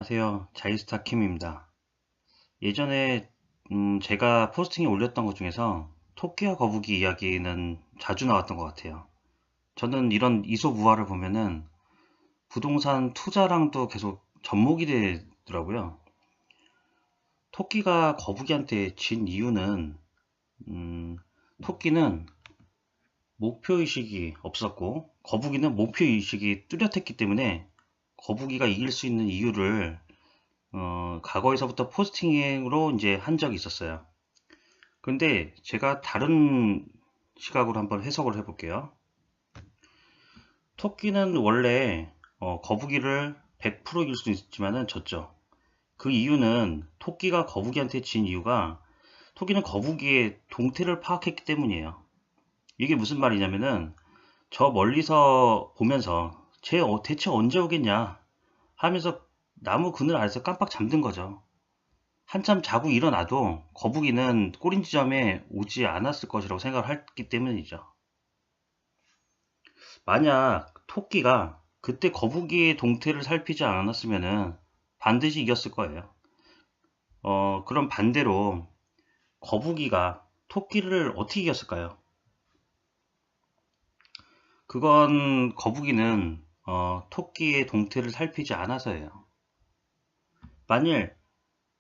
안녕하세요. 자이스타킴입니다. 예전에 제가 포스팅에 올렸던 것 중에서 토끼와 거북이 이야기는 자주 나왔던 것 같아요. 저는 이런 이소무화를 보면은 부동산 투자랑도 계속 접목이 되더라고요. 토끼가 거북이한테 진 이유는 토끼는 목표의식이 없었고 거북이는 목표의식이 뚜렷했기 때문에 거북이가 이길 수 있는 이유를 과거에서부터 포스팅으로 이제 한 적이 있었어요. 근데 제가 다른 시각으로 한번 해석을 해볼게요. 토끼는 원래 거북이를 100% 이길 수 있지만은 졌죠. 그 이유는 토끼가 거북이한테 진 이유가 토끼는 거북이의 동태를 파악했기 때문이에요. 이게 무슨 말이냐면은 저 멀리서 보면서 쟤 대체 언제 오겠냐 하면서 나무 그늘 아래서 깜빡 잠든 거죠. 한참 자고 일어나도 거북이는 꼬린 지점에 오지 않았을 것이라고 생각을 했기 때문이죠. 만약 토끼가 그때 거북이의 동태를 살피지 않았으면 반드시 이겼을 거예요. 그럼 반대로 거북이가 토끼를 어떻게 이겼을까요? 그건 거북이는 토끼의 동태를 살피지 않아서예요. 만일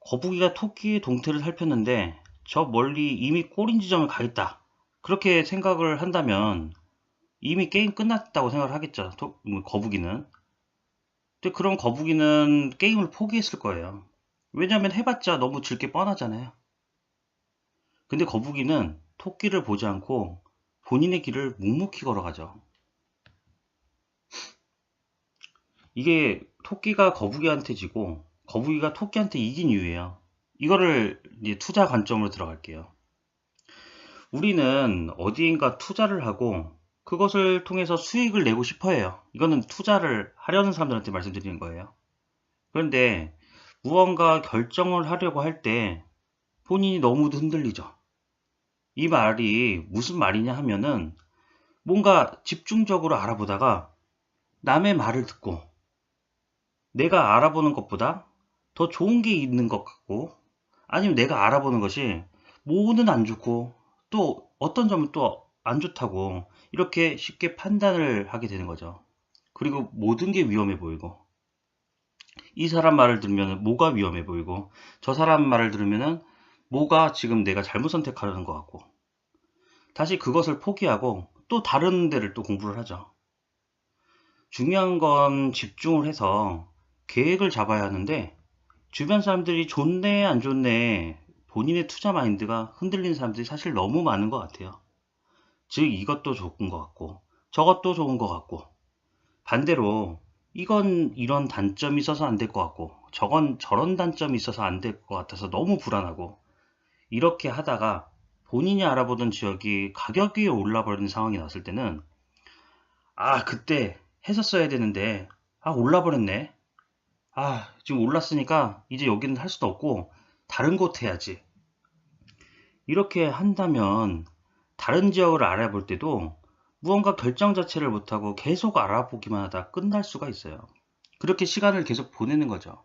거북이가 토끼의 동태를 살폈는데 저 멀리 이미 꼬린 지점을 가 있다. 그렇게 생각을 한다면 이미 게임 끝났다고 생각을 하겠죠. 거북이는. 근데 그럼 거북이는 게임을 포기했을 거예요. 왜냐하면 해봤자 너무 질 게 뻔하잖아요. 근데 거북이는 토끼를 보지 않고 본인의 길을 묵묵히 걸어가죠. 이게 토끼가 거북이한테 지고 거북이가 토끼한테 이긴 이유예요. 이거를 이제 투자 관점으로 들어갈게요. 우리는 어디인가 투자를 하고 그것을 통해서 수익을 내고 싶어 해요. 이거는 투자를 하려는 사람들한테 말씀드리는 거예요. 그런데 무언가 결정을 하려고 할 때 본인이 너무 흔들리죠. 이 말이 무슨 말이냐 하면은 뭔가 집중적으로 알아보다가 남의 말을 듣고 내가 알아보는 것보다 더 좋은 게 있는 것 같고 아니면 내가 알아보는 것이 뭐는 안 좋고 또 어떤 점은 또 안 좋다고 이렇게 쉽게 판단을 하게 되는 거죠. 그리고 모든 게 위험해 보이고 이 사람 말을 들으면 뭐가 위험해 보이고 저 사람 말을 들으면 뭐가 지금 내가 잘못 선택하려는 것 같고 다시 그것을 포기하고 또 다른 데를 또 공부를 하죠. 중요한 건 집중을 해서 계획을 잡아야 하는데 주변 사람들이 좋네 안 좋네 본인의 투자 마인드가 흔들리는 사람들이 사실 너무 많은 것 같아요. 즉 이것도 좋은 것 같고 저것도 좋은 것 같고 반대로 이건 이런 단점이 있어서 안 될 것 같고 저건 저런 단점이 있어서 안 될 것 같아서 너무 불안하고 이렇게 하다가 본인이 알아보던 지역이 가격이 올라버리는 상황이 났을 때는 그때 했었어야 되는데 올라버렸네. 지금 올랐으니까 이제 여기는 할 수도 없고 다른 곳 해야지. 이렇게 한다면 다른 지역을 알아볼 때도 무언가 결정 자체를 못하고 계속 알아보기만 하다 끝날 수가 있어요. 그렇게 시간을 계속 보내는 거죠.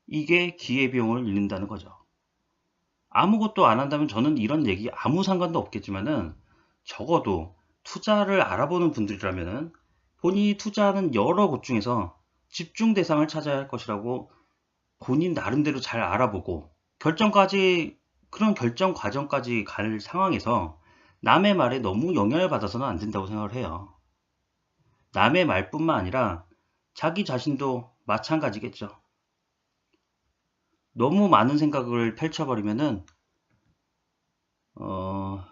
이게 기회비용을 잃는다는 거죠. 아무것도 안 한다면 저는 이런 얘기 아무 상관도 없겠지만은 적어도 투자를 알아보는 분들이라면은 본인이 투자하는 여러 곳 중에서 집중 대상을 찾아야 할 것이라고 본인 나름대로 잘 알아보고 결정까지 그런 결정 과정까지 갈 상황에서 남의 말에 너무 영향을 받아서는 안 된다고 생각을 해요. 남의 말뿐만 아니라 자기 자신도 마찬가지겠죠. 너무 많은 생각을 펼쳐버리면은 어,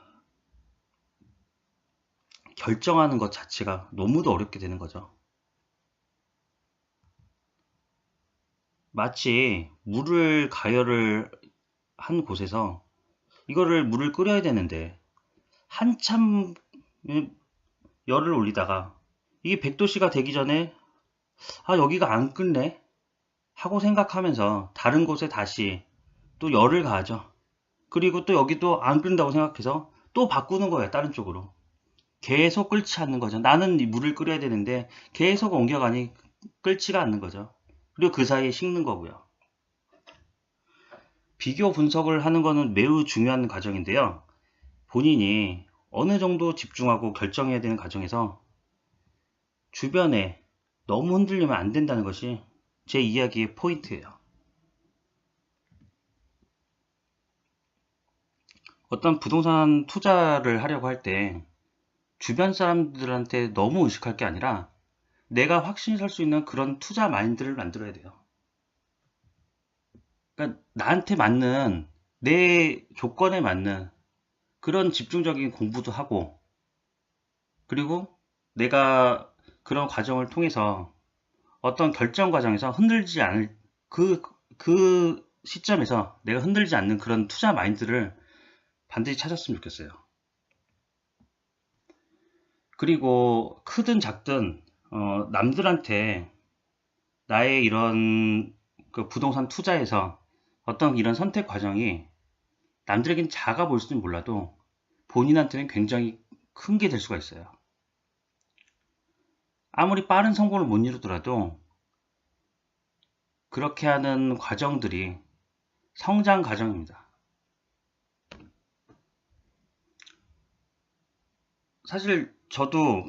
결정하는 것 자체가 너무도 어렵게 되는 거죠. 마치 물을 가열을 한 곳에서 이거를 물을 끓여야 되는데 한참 열을 올리다가 이게 100도씨가 되기 전에 여기가 안 끓네 하고 생각하면서 다른 곳에 다시 또 열을 가하죠. 그리고 또 여기도 안 끓는다고 생각해서 또 바꾸는 거예요. 다른 쪽으로. 계속 끓지 않는 거죠. 나는 이 물을 끓여야 되는데 계속 옮겨가니 끓지가 않는 거죠. 그리고 그 사이에 식는 거고요. 비교 분석을 하는 거는 매우 중요한 과정인데요. 본인이 어느 정도 집중하고 결정해야 되는 과정에서 주변에 너무 흔들리면 안 된다는 것이 제 이야기의 포인트예요. 어떤 부동산 투자를 하려고 할 때 주변 사람들한테 너무 의식할 게 아니라 내가 확신이 설 수 있는 그런 투자 마인드를 만들어야 돼요. 그러니까 나한테 맞는, 내 조건에 맞는 그런 집중적인 공부도 하고, 그리고 내가 그런 과정을 통해서 어떤 결정 과정에서 흔들리지 않을, 그 시점에서 내가 흔들리지 않는 그런 투자 마인드를 반드시 찾았으면 좋겠어요. 그리고 크든 작든 남들한테 나의 이런 그 부동산 투자에서 어떤 이런 선택 과정이 남들에겐 작아 보일지는 몰라도 본인한테는 굉장히 큰 게 될 수가 있어요. 아무리 빠른 성공을 못 이루더라도 그렇게 하는 과정들이 성장 과정입니다. 사실 저도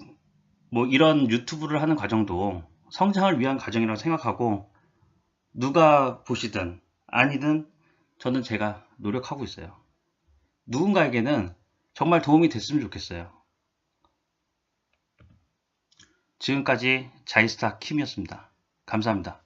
뭐 이런 유튜브를 하는 과정도 성장을 위한 과정이라고 생각하고, 누가 보시든 아니든 저는 제가 노력하고 있어요. 누군가에게는 정말 도움이 됐으면 좋겠어요. 지금까지 자이스타 킴이었습니다. 감사합니다.